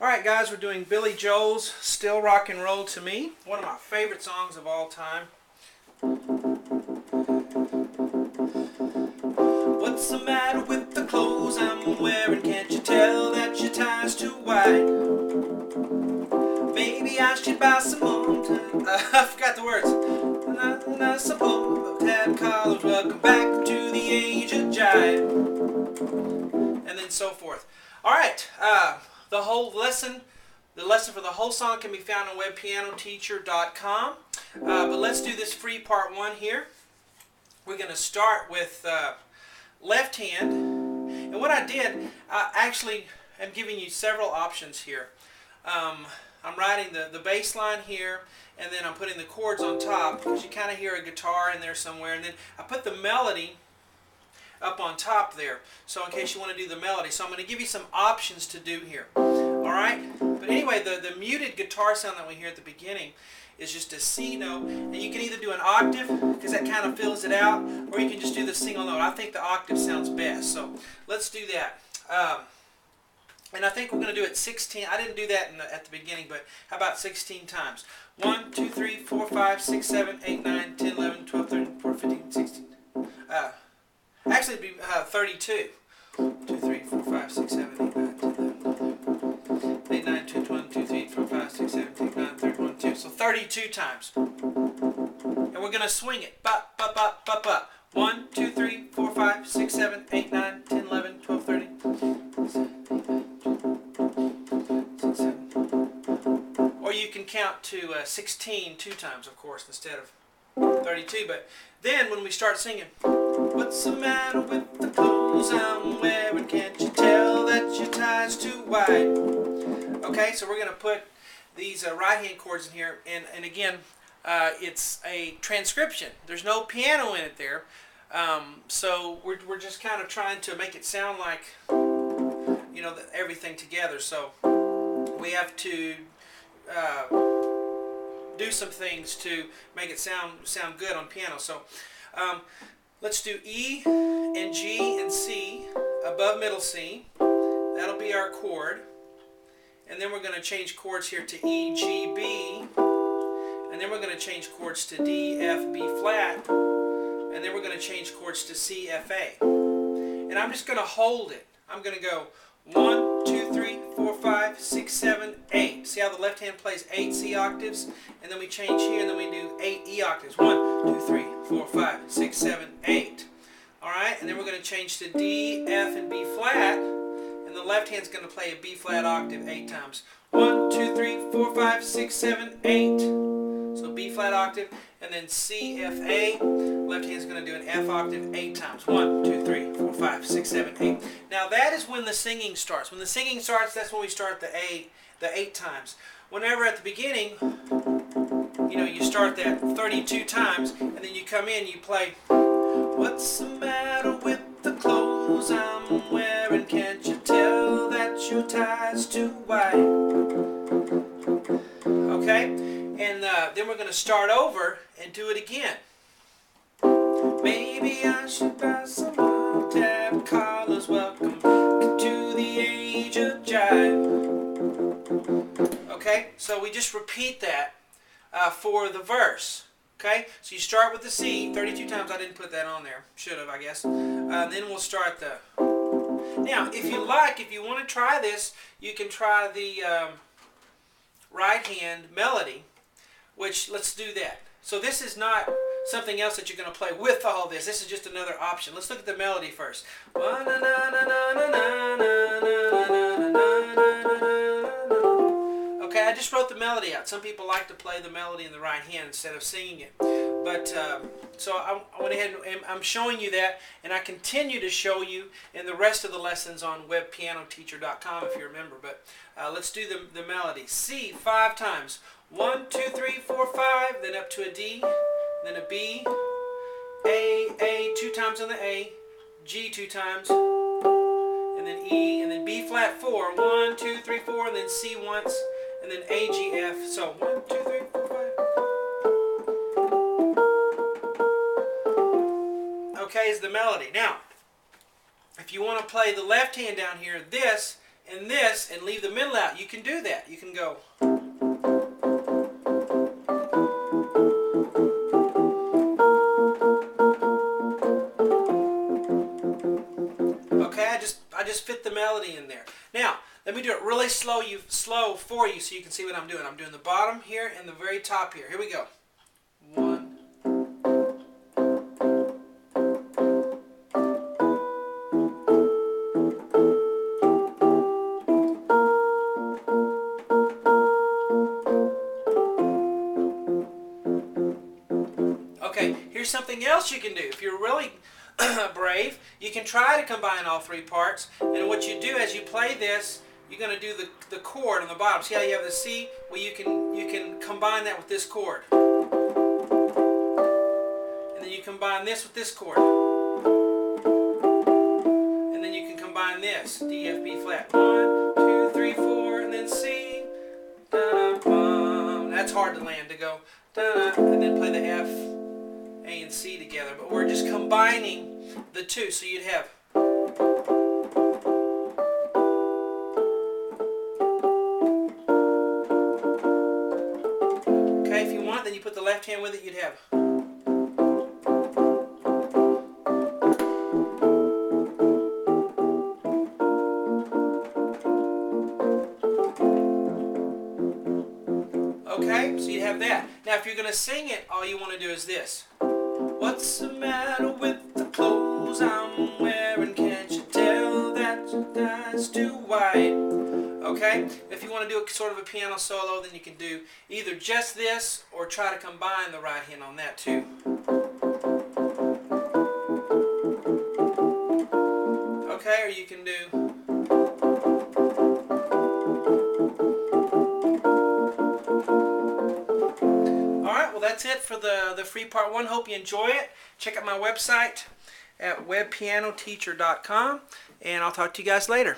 Alright guys, we're doing Billy Joel's Still Rock and Roll to Me, one of my favorite songs of all time. What's the matter with the clothes I'm wearing? Can't you tell that your tie's too wide? Maybe I should buy some more. I forgot the words. Not suppose tab collars. Welcome back to the age of jive. And then so forth. Alright, the lesson for the whole song can be found on webpianoteacher.com. But let's do this free part one here. We're going to start with left hand. And what I did, actually, I'm giving you several options here. I'm writing the bass line here, and then I'm putting the chords on top, because you kind of hear a guitar in there somewhere. And then I put the melody up on top there, so in case you want to do the melody. So I'm going to give you some options to do here. Alright? But anyway, the muted guitar sound that we hear at the beginning is just a C note, and you can either do an octave, because that kind of fills it out, or you can just do the single note. I think the octave sounds best, so let's do that. And I think we're going to do it 16. I didn't do that at the beginning, but how about 16 times? 1, 2, 3, 4, 5, 6, 7, 8, 9, 10, 11, 12, 13, 14, 15, 16. Actually, it'd be 32. 2, 3, 4, 5, 6, 7, 8, 9, 10, 11, 8, 9, 10, 1, 2, 3, 4, 5, 6, 7, 8, 9, 30, 1, 2. So 32 times. And we're going to swing it. Bop, bop, bop, bop, bop. 1, 2, 3, 4, 5, 6, 7, 8, 9, 10, 11, 12, 13. Or you can count to 16 two times, of course, instead of 32. But then when we start singing, what's the matter with the clothes I'm wearing? Can't you tell that your tie's too wide? Okay, so we're going to put these right hand chords in here, and again, it's a transcription. There's no piano in it there, so we're just kind of trying to make it sound like, you know, everything together. So we have to do some things to make it sound good on piano. So let's do E and G and C above middle C. That'll be our chord. And then we're going to change chords here to E, G, B. And then we're going to change chords to D, F, B flat. And then we're going to change chords to C, F, A. And I'm just going to hold it. I'm going to go 1, 2, 3, 4, 5, 6, 7, 8. See how the left hand plays 8 C octaves? And then we change here, and then we do 8 E octaves. 1, 2, 3, 4, 5, 6, 7, 8. Alright, and then we're going to change to D, F, and B flat. And the left hand's going to play a B flat octave 8 times. 1, 2, 3, 4, 5, 6, 7, 8. So B flat octave, and then C, F, A. Left hand's going to do an F octave 8 times. 1, 2, 3, 4, 5, 6, 7, 8. Now that is when the singing starts. When the singing starts, that's when we start the 8 times. Whenever at the beginning, you know, you start that 32 times, and then you come in, you play, what's the matter with the clothes I'm wearing? Can't you tell that your tie's too wide? Okay? And then we're going to start over and do it again. Maybe I should buy some more tab collars. Welcome to the age of jive. Okay? So we just repeat that for the verse. Okay, so you start with the C 32 times. I didn't put that on there. Should have, I guess. Then we'll start the... Now, if you like, if you want to try this, you can try the right hand melody, which, let's do that. So this is not something else that you're going to play with all this. This is just another option. Let's look at the melody first. Okay, I just wrote the melody out. Some people like to play the melody in the right hand instead of singing it. But, so I went ahead and I'm showing you that, and I continue to show you in the rest of the lessons on webpianoteacher.com if you remember. But let's do the melody. C 5 times. 1, 2, 3, 4, 5, then up to a D, then a B, A 2 times on the A, G 2 times, and then E, and then B flat 4, 1, 2, 3, 4, and then C once, and then A, G, F. So 1, 2, 3, 4, 5. Okay, is the melody. Now, if you want to play the left hand down here, this and this and leave the middle out, you can do that. You can go. Okay, I just fit the melody in there. Now, let me do it really slow for you so you can see what I'm doing. I'm doing the bottom here and the very top here. Here we go. 1. Okay, here's something else you can do. If you're really brave, you can try to combine all 3 parts. And what you do as you play this, you're going to do the chord on the bottom. See how you have the C? Well, you can combine that with this chord. And then you combine this with this chord. And then you can combine this. D, F, B flat. 1, 2, 3, 4, and then C. Da-da-bum. That's hard to land, to go da-da, and then play the F, A, and C together. But we're just combining the 2. So you'd have. Okay, if you want, then you put the left hand with it, you'd have. Okay, so you have that. Now if you're going to sing it, all you want to do is this. What's the matter with the clothes I'm wearing? Can't you tell that your dye's too white? Okay, if you want to do a sort of a piano solo, then you can do either just this or try to combine the right hand on that too. Okay, or you can do. That's it for the free part 1. Hope you enjoy it. Check out my website at webpianoteacher.com, and I'll talk to you guys later.